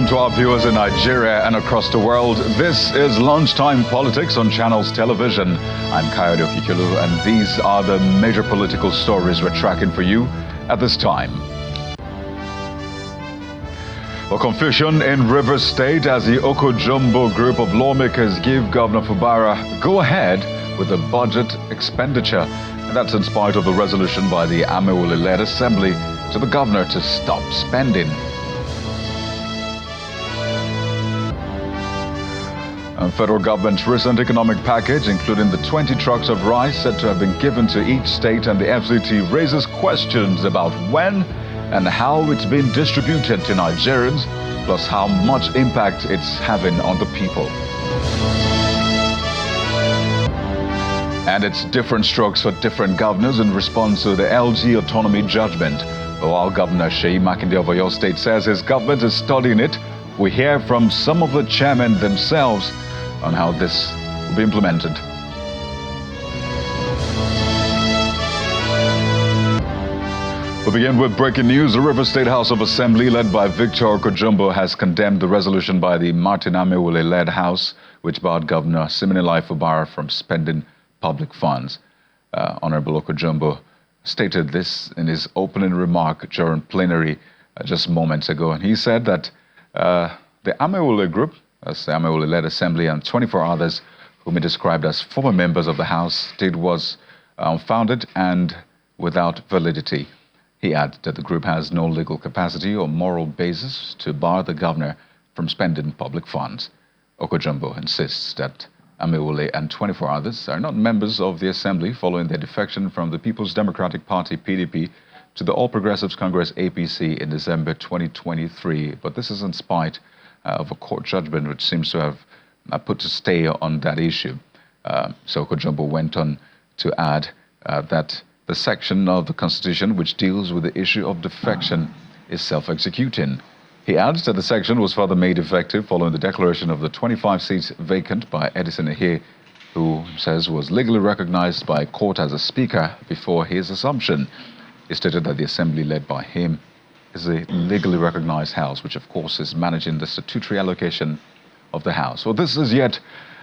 afternoon to our viewers in Nigeria and across the world. This is Lunchtime Politics on Channels Television. I'm Kayode Okikelu, and these are the major political stories we're tracking for you at this time. A confusion in Rivers State as the Jombo group of lawmakers give Governor Fubara go ahead with the budget expenditure. And that's in spite of the resolution by the Jombo-Led Assembly to the governor to stop spending. And federal government's recent economic package, including the 20 trucks of rice said to have been given to each state and the FCT, raises questions about when and how it's been distributed to Nigerians, plus how much impact it's having on the people. And it's different strokes for different governors in response to the LG autonomy judgment. While Governor Seyi Makinde of Oyo State says his government is studying it, we hear from some of the chairmen themselves on how this will be implemented. We begin with breaking news. The Rivers State House of Assembly, led by Victor Jombo, has condemned the resolution by the Martin Jombo-Led House, which barred Governor Siminalayi Fubara from spending public funds. Honorable Jombo stated this in his opening remark during plenary just moments ago, and he said that the Jombo-Led group, that's the Jombo-Led Assembly, and 24 others whom he described as former members of the House, was unfounded and without validity. He added that the group has no legal capacity or moral basis to bar the governor from spending public funds. Jombo insists that Jombo-Led and 24 others are not members of the Assembly following their defection from the People's Democratic Party, PDP, to the All Progressives Congress, APC, in December 2023. But this is in spite of a court judgment which seems to have put a stay on that issue. So Jombo went on to add that the section of the Constitution which deals with the issue of defection is self-executing. He adds that the section was further made effective following the declaration of the 25 seats vacant by Edison Ehe, who says was legally recognized by a court as a speaker before his assumption. He stated that the Assembly led by him is a legally recognized House, which of course is managing the statutory allocation of the House. Well, this is yet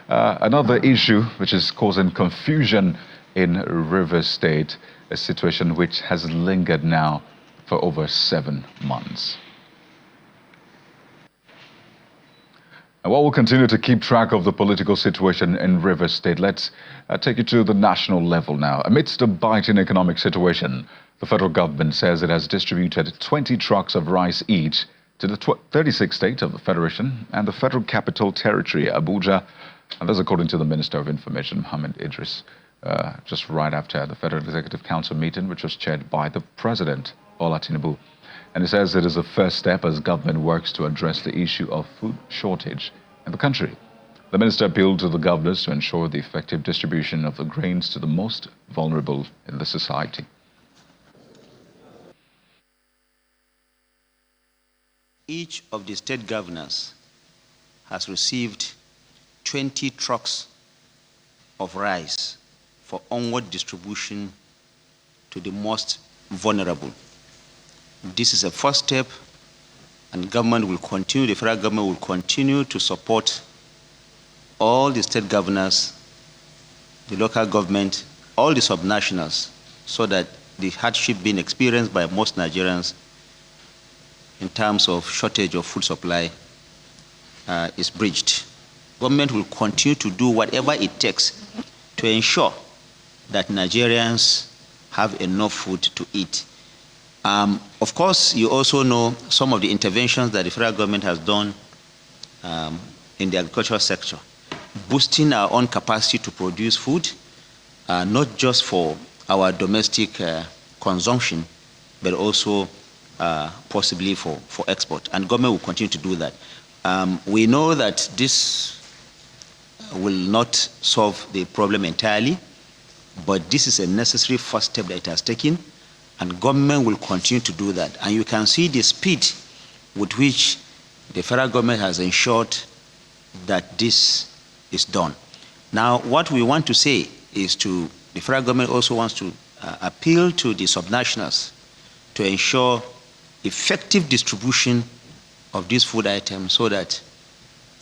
another issue which is causing confusion in Rivers State, a situation which has lingered now for over 7 months. And while we'll continue to keep track of the political situation in Rivers State, let's take you to the national level now. Amidst a biting economic situation, the federal government says it has distributed 20 trucks of rice each to the 36 states of the Federation and the Federal Capital Territory, Abuja. And that's according to the Minister of Information, Mohammed Idris, just right after the Federal Executive Council meeting, which was chaired by the President, Bola Tinubu. And he says it is a first step as government works to address the issue of food shortage in the country. The minister appealed to the governors to ensure the effective distribution of the grains to the most vulnerable in the society. Each of the state governors has received 20 trucks of rice for onward distribution to the most vulnerable. This is a first step, and government will continue, the federal government will continue to support all the state governors, the local government, all the subnationals, so that the hardship being experienced by most Nigerians in terms of shortage of food supply is bridged. Government will continue to do whatever it takes to ensure that Nigerians have enough food to eat. Of course, you also know some of the interventions that the federal government has done in the agricultural sector, boosting our own capacity to produce food, not just for our domestic consumption, but also possibly for export. And government will continue to do that. We know that this will not solve the problem entirely, but this is a necessary first step that it has taken, and government will continue to do that. And you can see the speed with which the federal government has ensured that this is done. Now, what we want to say is the federal government also wants to appeal to the subnationals to ensure effective distribution of these food items so that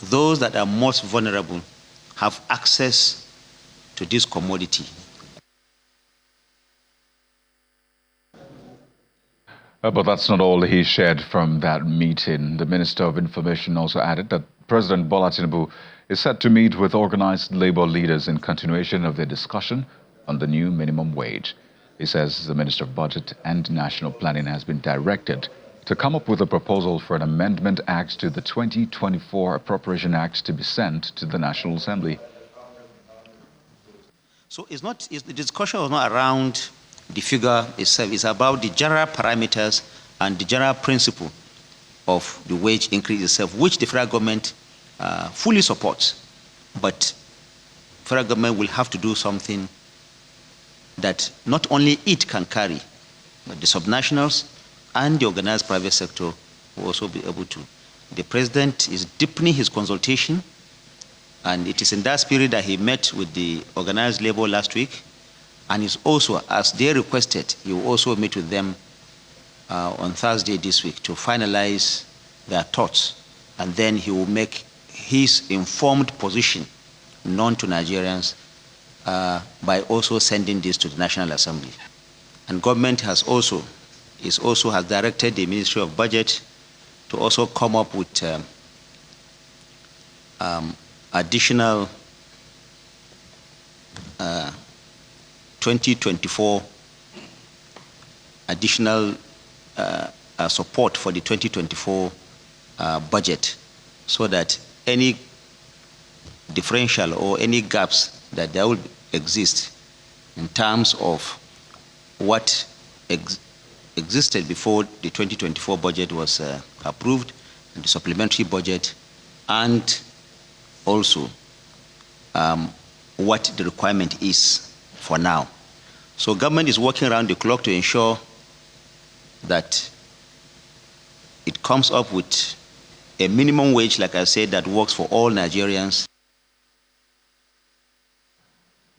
those that are most vulnerable have access to this commodity. But that's not all he shared from that meeting. The Minister of Information also added that President Bola Tinubu is set to meet with organized labor leaders in continuation of their discussion on the new minimum wage. He says the Minister of Budget and National Planning has been directed to come up with a proposal for an amendment act to the 2024 Appropriation Act to be sent to the National Assembly. So the discussion was not around the figure itself. It's about the general parameters and the general principle of the wage increase itself, which the federal government fully supports. But federal government will have to do something that not only it can carry, but the subnationals and the organized private sector will also be able to. The president is deepening his consultation, and it is in that spirit that he met with the organized labor last week, and is also, as they requested, he will also meet with them on Thursday this week to finalize their thoughts, and then he will make his informed position known to Nigerians by also sending this to the National Assembly. And government has also directed the Ministry of Budget to also come up with additional 2024 additional support for the 2024 budget, so that any differential or any gaps that there will exist in terms of what existed before the 2024 budget was approved, and the supplementary budget, and also what the requirement is for now. So government is working around the clock to ensure that it comes up with a minimum wage, like I said, that works for all Nigerians.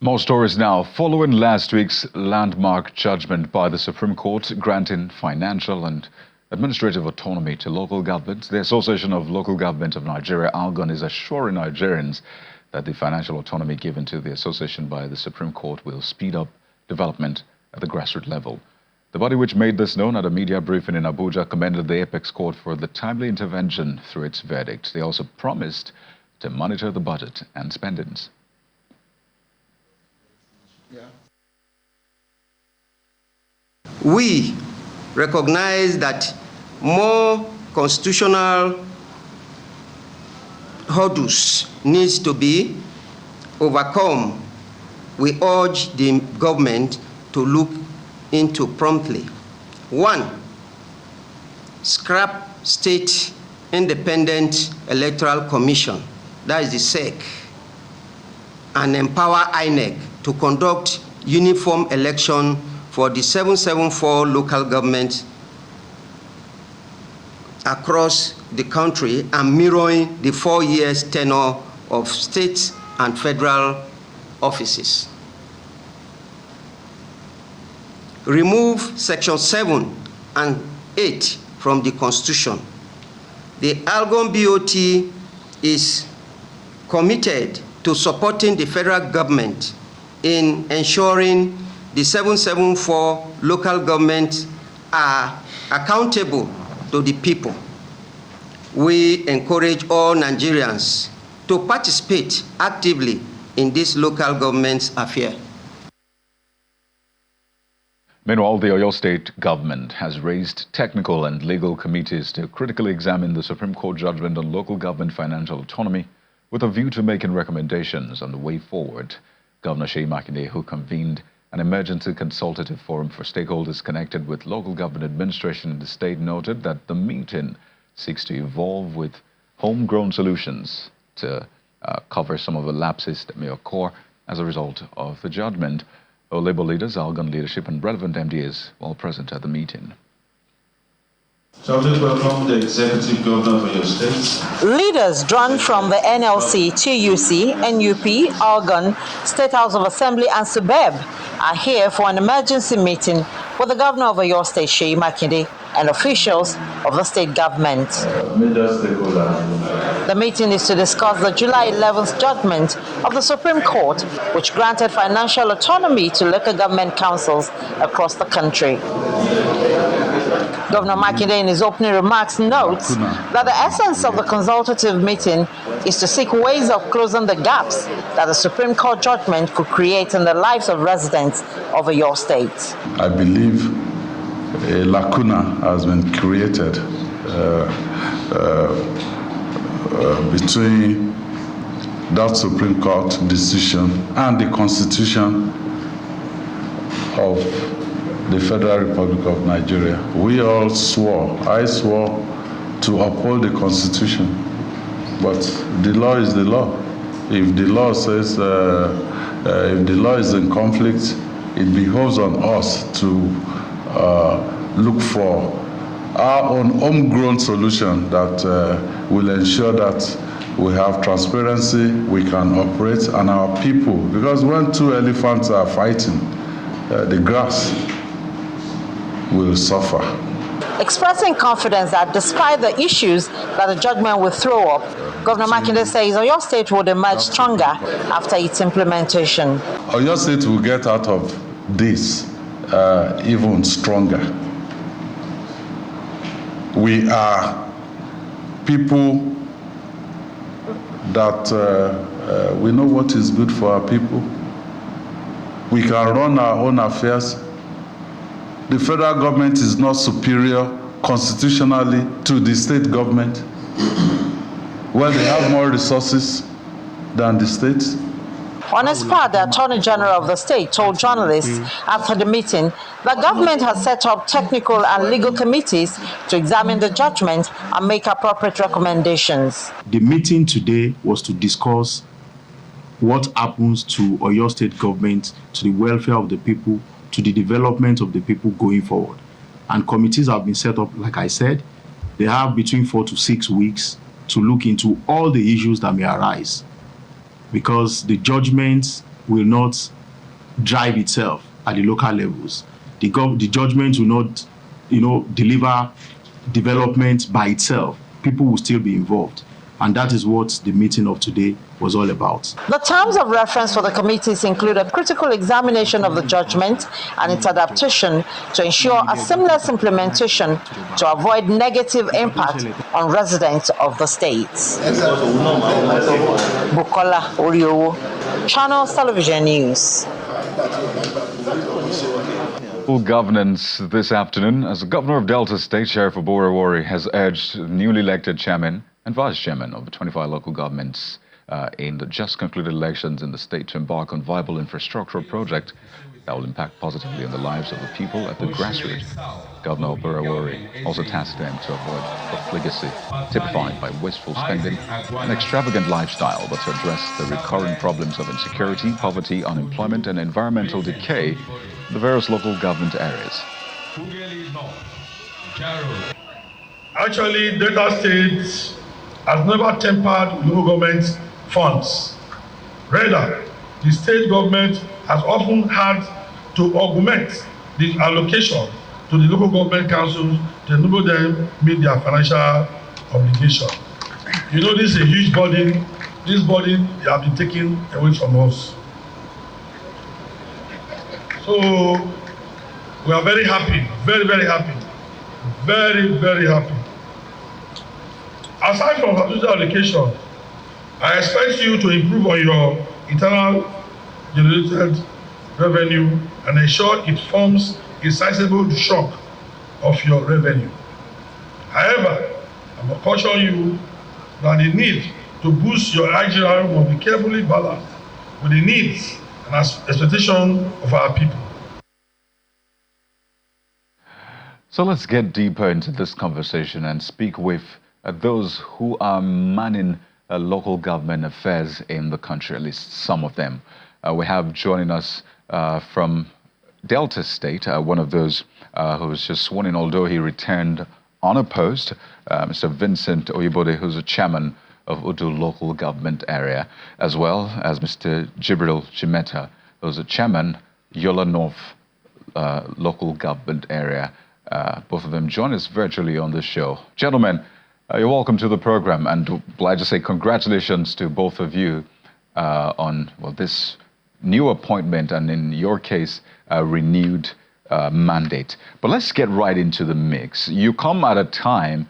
More stories now. Following last week's landmark judgment by the Supreme Court granting financial and administrative autonomy to local governments, the Association of Local Government of Nigeria, ALGON, is assuring Nigerians that the financial autonomy given to the association by the Supreme Court will speed up development at the grassroots level. The body, which made this known at a media briefing in Abuja, commended the Apex Court for the timely intervention through its verdict. They also promised to monitor the budget and spendings. We recognize that more constitutional hurdles needs to be overcome. We urge the government to look into promptly. 1, scrap State Independent Electoral Commission, that is the SEC, and empower INEC to conduct uniform election for the 774 local governments across the country and mirroring the 4 years tenure of state and federal offices. Remove Section 7 and 8 from the Constitution. The ALGON BOT is committed to supporting the federal government in ensuring the 774 local governments are accountable to the people. We encourage all Nigerians to participate actively in this local government's affair. Meanwhile, the Oyo State government has raised technical and legal committees to critically examine the Supreme Court judgment on local government financial autonomy with a view to making recommendations on the way forward. Governor Seyi Makinde, who convened an emergency consultative forum for stakeholders connected with local government administration in the state, noted that the meeting seeks to evolve with homegrown solutions to cover some of the lapses that may occur as a result of the judgment. Labor leaders, ALGON leadership, and relevant MDAs were all present at the meeting. So I would welcome the Executive Governor for your state. Leaders drawn from the NLC, TUC, NUP, ALGON, State House of Assembly, and SUBEB are here for an emergency meeting with the Governor of Oyo State, Seyi Makinde. and officials of the state government. Major stakeholders. The meeting is to discuss the July 11th judgment of the Supreme Court, which granted financial autonomy to local government councils across the country. Governor Makinde, in his opening remarks, notes that the essence of the consultative meeting is to seek ways of closing the gaps that the Supreme Court judgment could create in the lives of residents of your state. I believe a lacuna has been created between that Supreme Court decision and the Constitution of the Federal Republic of Nigeria. We all I swore to uphold the Constitution, but the law is the law. If the law says, if the law is in conflict, it behoves on us to look for our own homegrown solution that will ensure that we have transparency, we can operate, and our people, because when two elephants are fighting, the grass will suffer. Expressing confidence that despite the issues that the judgment will throw up, Governor Makinde says Oyo State would emerge stronger after its implementation. Oyo State will get out of this even stronger. We are people that we know what is good for our people. We can run our own affairs. The federal government is not superior constitutionally to the state government, where they have more resources than the states. On his part, the Attorney General of the state told journalists after the meeting that government has set up technical and legal committees to examine the judgment and make appropriate recommendations. The meeting today was to discuss what happens to Oyo State government, to the welfare of the people, to the development of the people going forward. And committees have been set up, like I said. They have between 4 to 6 weeks to look into all the issues that may arise, because the judgment will not drive itself at the local levels. The judgment will not, deliver development by itself. People will still be involved. And that is what the meeting of today was all about. The terms of reference for the committees include a critical examination of the judgment and its adaptation to ensure a seamless implementation to avoid negative impact on residents of the states. Bukola Oriowo, Channels Television News. Full governance this afternoon as the Governor of Delta State, Sheriff Fubara has urged newly elected chairman and vice chairman of the 25 local governments in the just concluded elections in the state to embark on viable infrastructural project that will impact positively on the lives of the people at the grassroots. Governor Fubara also tasked them to avoid profligacy typified by wasteful spending and extravagant lifestyle, but to address the recurrent problems of insecurity, poverty, unemployment, and environmental decay in the various local government areas. Actually, Delta State has never tempered local government funds. Rather, the state government has often had to augment the allocation to the local government councils to enable them meet their financial obligation. You know, this is a huge burden. This burden has been taken away from us. So we are very happy, very, very happy, very, very happy. Aside from financial allocation, I expect you to improve on your internal generated revenue and ensure it forms a sizable chunk of your revenue. However, I must caution you that the need to boost your IGR will be carefully balanced with the needs and expectations of our people. So let's get deeper into this conversation and speak with those who are manning local government affairs in the country, at least some of them. We have joining us from Delta State, one of those who was just sworn in, although he returned unopposed, Mr. Vincent Oyibode, who's the chairman of Udu local government area, as well as Mr. Jibril Chimeta, who's the chairman, Yola North local government area, both of them join us virtually on the show. Gentlemen, you're welcome to the program, and I just say congratulations to both of you on this new appointment, and in your case, a renewed mandate. But let's get right into the mix. You come at a time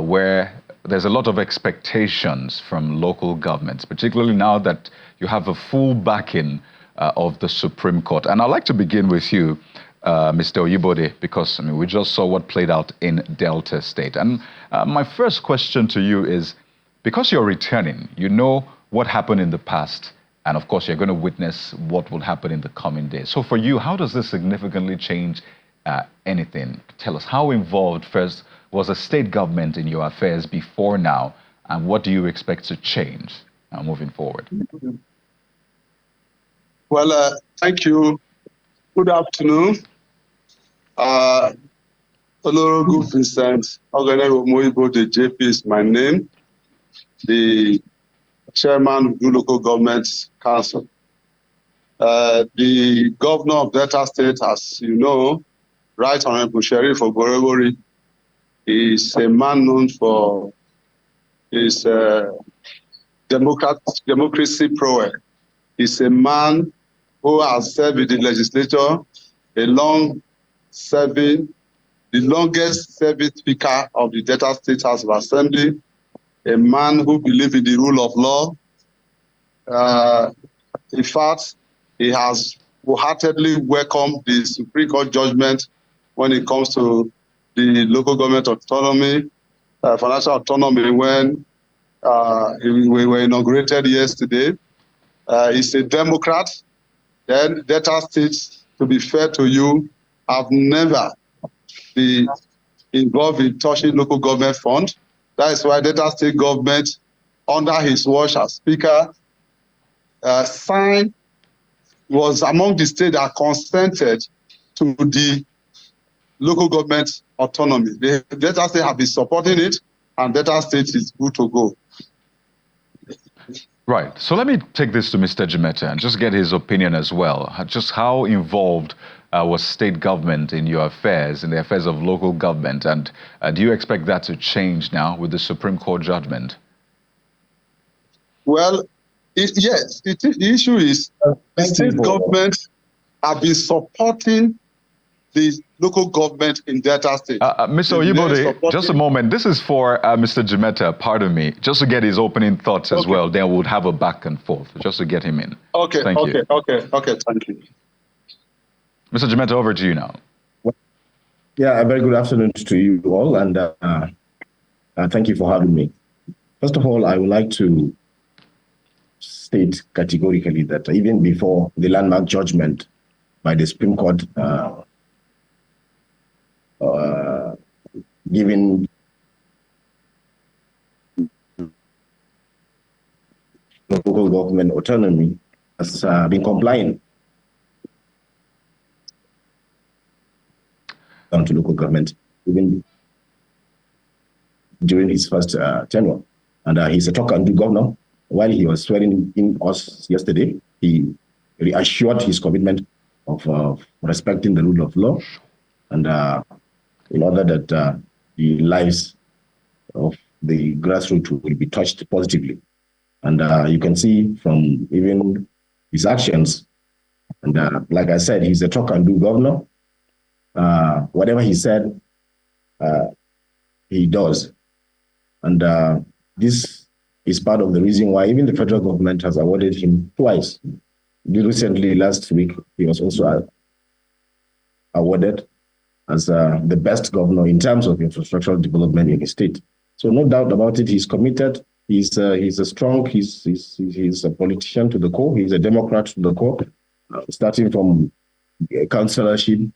where there's a lot of expectations from local governments, particularly now that you have a full backing of the Supreme Court. And I'd like to begin with you, Mr. Oyibode, because we just saw what played out in Delta State. And my first question to you is, because you're returning, you know what happened in the past, and of course you're going to witness what will happen in the coming days. So for you, how does this significantly change anything? Tell us, how involved first was the state government in your affairs before now, and what do you expect to change moving forward? Well, thank you. Good afternoon. Honorable Vincent Oyibode JP is my name, the chairman of the local government council. The governor of Delta State, as you know, Right Honorable Sheriff Oborevori, is a man known for his democracy prowess. He's a man who has served in the legislature, the longest serving speaker of the Delta State House of Assembly, a man who believes in the rule of law. In fact, he has wholeheartedly welcomed the Supreme Court judgment when it comes to the local government autonomy, financial autonomy, when we were inaugurated yesterday. He's a Democrat. Then Delta State, to be fair to you, have never been involved in touching local government fund. That is why Delta State government, under his watch as Speaker, was among the states that consented to the local government autonomy. The Delta State have been supporting it, and Delta State is good to go. Right. So let me take this to Mr. Jimeta and just get his opinion as well. Just how involved was state government in your affairs, in the affairs of local government? And do you expect that to change now with the Supreme Court judgment? Well, yes. The issue is the state government have been supporting the local government in Delta State. Mr. Oyibode, just a moment. This is for Mr. Jimeta, pardon me, just to get his opening thoughts as well. Then we'll have a back and forth, just to get him in. Okay, thank you. Okay, thank you. Mr. Jimeta, over to you now. Yeah, a very good afternoon to you all, and thank you for having me. First of all, I would like to state categorically that even before the landmark judgment by the Supreme Court giving local government autonomy, has been complying down to local government even during his first tenure. And he's a talk-and-do governor. While he was swearing in us yesterday, he reassured his commitment of respecting the rule of law, and in order that the lives of the grassroots will be touched positively. And you can see from even his actions, and like I said, he's a talk-and-do governor. Whatever he said, he does. And this is part of the reason why even the federal government has awarded him twice. Recently, last week, he was also awarded as the best governor in terms of infrastructural development in the state. So no doubt about it, he's committed. He's a strong, he's a politician to the core. He's a Democrat to the core, starting from councillorship.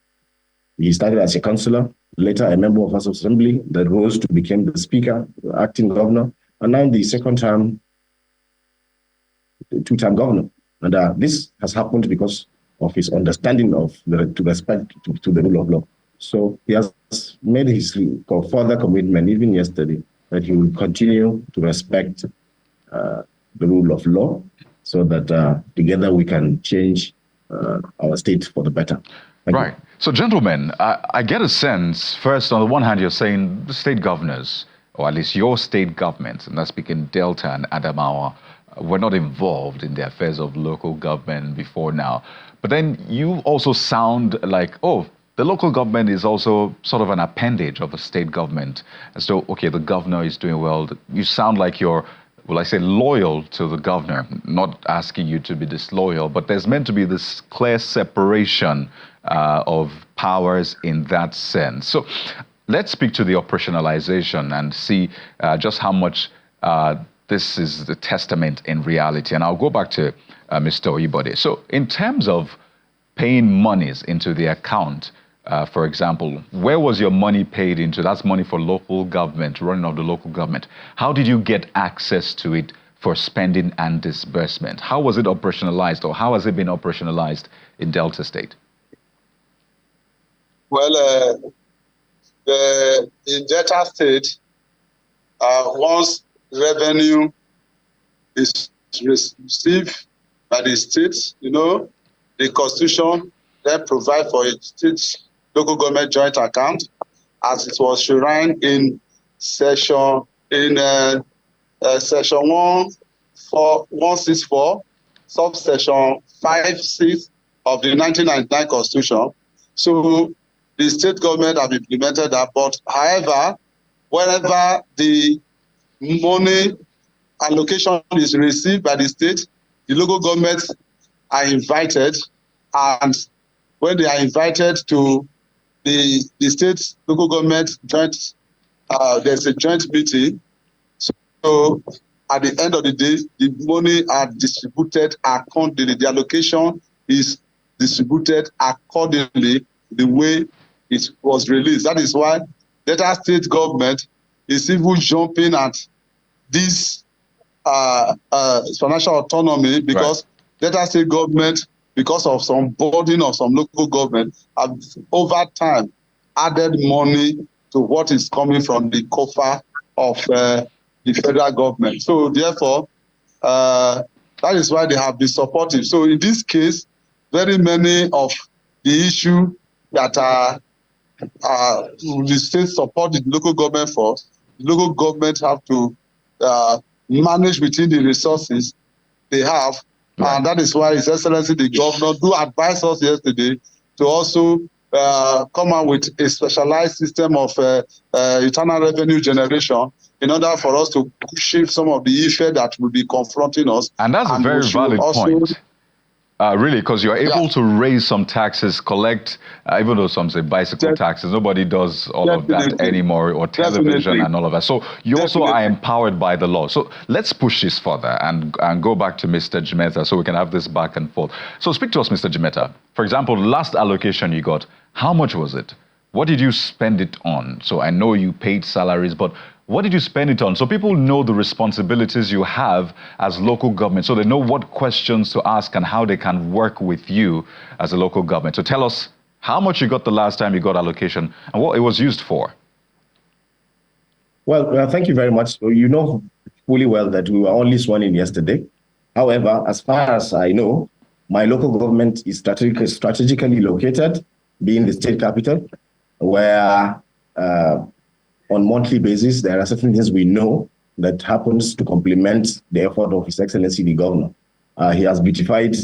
He started as a councillor, later a member of House of Assembly, that rose to become the Speaker, the acting governor, and now the two-time governor. And this has happened because of his understanding of to respect to the rule of law. So he has made his further commitment, even yesterday, that he will continue to respect the rule of law, so that together we can change our state for the better. Right. So, gentlemen, I get a sense, first, on the one hand, you're saying the state governors, or at least your state government, and that's speaking Delta and Adamawa, were not involved in the affairs of local government before now. But then you also sound like, oh, the local government is also sort of an appendage of a state government. As though, okay, the governor is doing well. You sound like you're, well, I say loyal to the governor, not asking you to be disloyal, but there's meant to be this clear separation of powers in that sense. So let's speak to the operationalization and see just how much this is the testament in reality. And I'll go back to Mr. Oyibode. So in terms of paying monies into the account, for example, where was your money paid into? That's money for local government, running of the local government. How did you get access to it for spending and disbursement? How was it operationalized, or how has it been operationalized in Delta State? Well, in Delta State, once revenue is received by the state, the Constitution then provide for a state local government joint account, as it was enshrined in section 164, subsection 5(6) of the 1999 Constitution. So the state government have implemented that, but however, whenever the money allocation is received by the state, the local governments are invited, and when they are invited to the state local government joint, there's a joint meeting. So at the end of the day, the money are distributed accordingly. The allocation is distributed accordingly the way it was released. That is why Delta State government is even jumping at this financial autonomy, because Delta State government, because of some burden of some local government, have over time added money to what is coming from the coffer of the federal government. So therefore, that is why they have been supportive. So in this case, very many of the issues that are the state support the local government for, the local government have to manage within the resources they have. And that is why His Excellency the Governor do advise us yesterday to also come out with a specialized system of internal revenue generation in order for us to shift some of the issues that will be confronting us. And that's a very valid point. Really, because you're able to raise some taxes, collect, even though some say bicycle taxes, nobody does all of that anymore, or television and all of that. So you also are empowered by the law. So let's push this further and go back to Mr. Jimeta so we can have this back and forth. So speak to us, Mr. Jimeta. For example, last allocation you got, how much was it? What did you spend it on? So I know you paid salaries, but what did you spend it on? So people know the responsibilities you have as local government, so they know what questions to ask and how they can work with you as a local government. So tell us how much you got the last time you got allocation and what it was used for. Well, thank you very much. You know fully well that we were only sworn in yesterday. However, as far as I know, my local government is strategically located, being the state capital, where on monthly basis, there are certain things we know that happens to complement the effort of His Excellency the Governor. He has beautified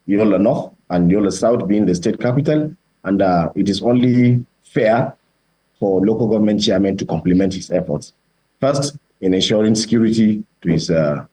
Yola North and Yola South being the state capital, and it is only fair for local government chairmen to complement his efforts. First, in ensuring security to his to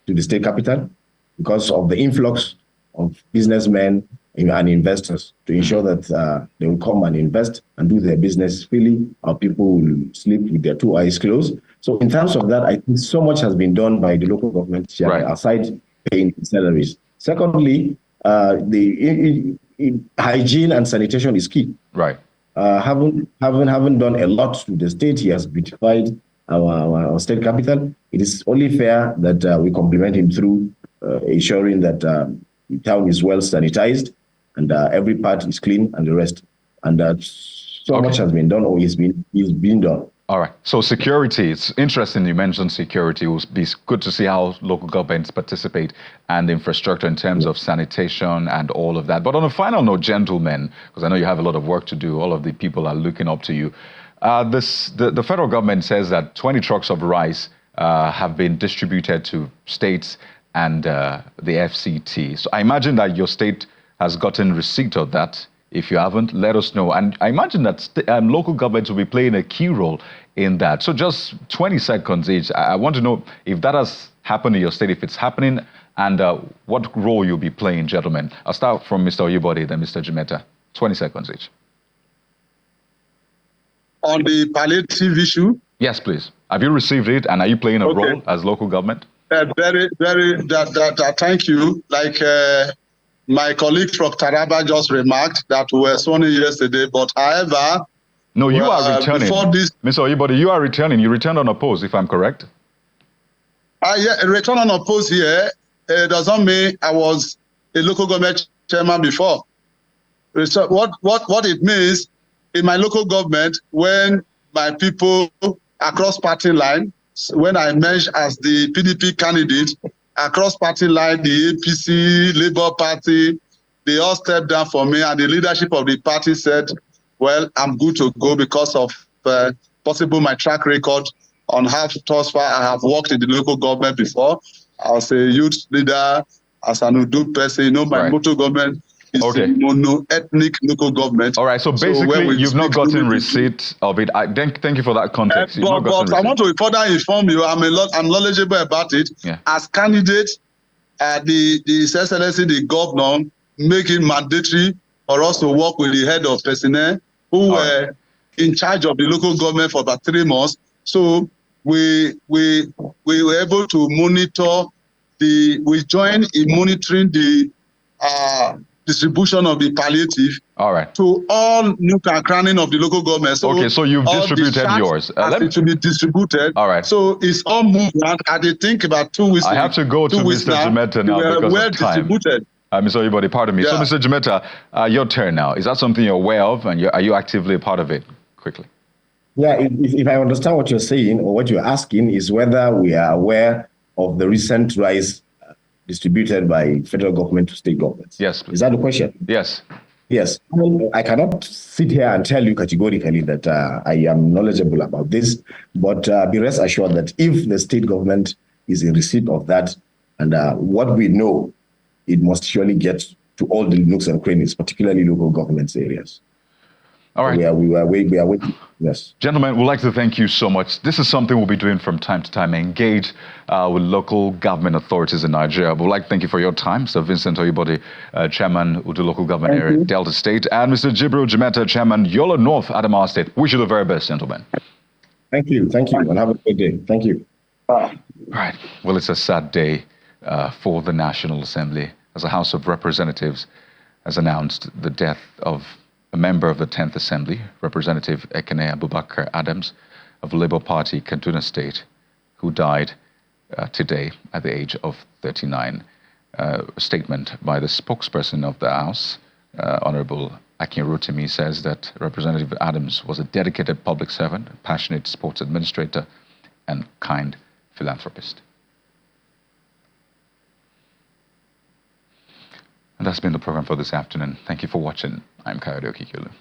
the state capital, because of the influx of businessmen and investors, to ensure that they will come and invest and do their business freely. Our people will sleep with their two eyes closed. So in terms of that, I think so much has been done by the local government aside paying salaries. Secondly, the hygiene and sanitation is key. Right. Having done a lot to the state, he has beautified our state capital. It is only fair that we compliment him through ensuring that the town is well sanitized and every part is clean and the rest. And so much has been done, or is being done. All right. So security, it's interesting you mentioned security. It will be good to see how local governments participate and infrastructure in terms of sanitation and all of that. But on a final note, gentlemen, because I know you have a lot of work to do, all of the people are looking up to you. The federal government says that 20 trucks of rice have been distributed to states and the FCT. So I imagine that your state has gotten receipt of that. If you haven't, let us know. And I imagine that local governments will be playing a key role in that. So just 20 seconds each. I want to know if that has happened in your state, if it's happening, and what role you'll be playing, gentlemen. I'll start from Mr. Oyubode, then Mr. Jimeta. 20 seconds each. On the palliative issue? Yes, please. Have you received it, and are you playing a role as local government? Thank you. Like my colleague from Taraba just remarked that we were sworn in yesterday, but however... No, you are returning. Before this, Mr. Oyubode, you are returning. You returned on a post, if I'm correct. Yeah, return on a post here does not mean I was a local government chairman before. So what it means, in my local government, when my people across party line, when I emerged as the PDP candidate, across party line, the APC, Labour Party, they all stepped down for me, and the leadership of the party said, well, I'm good to go because of possible my track record on how thus far I have worked in the local government before. I was a youth leader, as an Udu person, my local government is a mono-ethnic local government. All right, so basically you've not gotten receipt of it. Thank you for that context. But I want to further inform you, I'm knowledgeable about it. Yeah. As candidate, the Excellency, the governor, make it mandatory for us to work with the head of personnel who were in charge of the local government for about 3 months. So we were able to monitor we joined in monitoring the distribution of the palliative to all nook and cranny of the local government. So so you've distributed yours. It to be distributed. All right. So it's all moved around. I think about 2 weeks. I have to go to Mr. Jimeta now because well of time. Distributed. Mr. Oyubode, pardon me. Yeah. So, Mr. Jimeta, your turn now. Is that something you're aware of, and are you actively a part of it? Quickly. Yeah, if I understand what you're saying, or what you're asking, is whether we are aware of the recent rice distributed by federal government to state governments. Yes, please. Is that the question? Yes. Yes. I cannot sit here and tell you categorically that I am knowledgeable about this, but be rest assured that if the state government is in receipt of that, and what we know, it must surely get to all the nooks and crannies, particularly local governments areas. All right. We are waiting. Yes. Gentlemen, we'd like to thank you so much. This is something we'll be doing from time to time, engage with local government authorities in Nigeria. We'd like to thank you for your time, Sir Vincent Oyubode, Chairman, Udu Local Government Area, Delta State, and Mr. Jibril Jimeta, Chairman, Yola North, Adamawa State. Wish you the very best, gentlemen. Thank you, and have a good day. Thank you. All right. Well, it's a sad day for the National Assembly, as the House of Representatives has announced the death of a member of the 10th Assembly, Representative Ekene Abubakar Adams of the Labour Party, Kaduna State, who died today at the age of 39. A statement by the spokesperson of the House, Honorable Akin Rotimi, says that Representative Adams was a dedicated public servant, a passionate sports administrator, and kind philanthropist. And that's been the program for this afternoon. Thank you for watching. I'm Kayode Okikulu.